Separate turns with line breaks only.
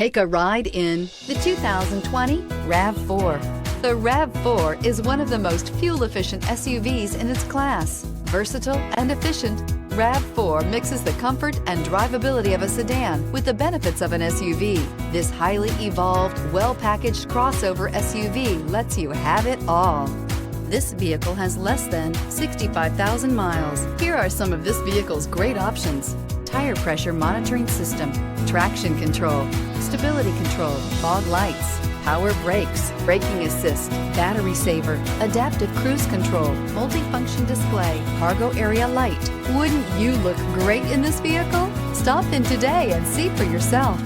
Take a ride in the 2020 RAV4. The RAV4 is one of the most fuel-efficient SUVs in its class. Versatile and efficient, RAV4 mixes the comfort and drivability of a sedan with the benefits of an SUV. This highly evolved, well-packaged crossover SUV lets you have it all. This vehicle has less than 65,000 miles. Here are some of this vehicle's great options: tire pressure monitoring system, traction control, stability control, fog lights, power brakes, braking assist, battery saver, adaptive cruise control, multifunction display, cargo area light. Wouldn't you look great in this vehicle? Stop in today and see for yourself.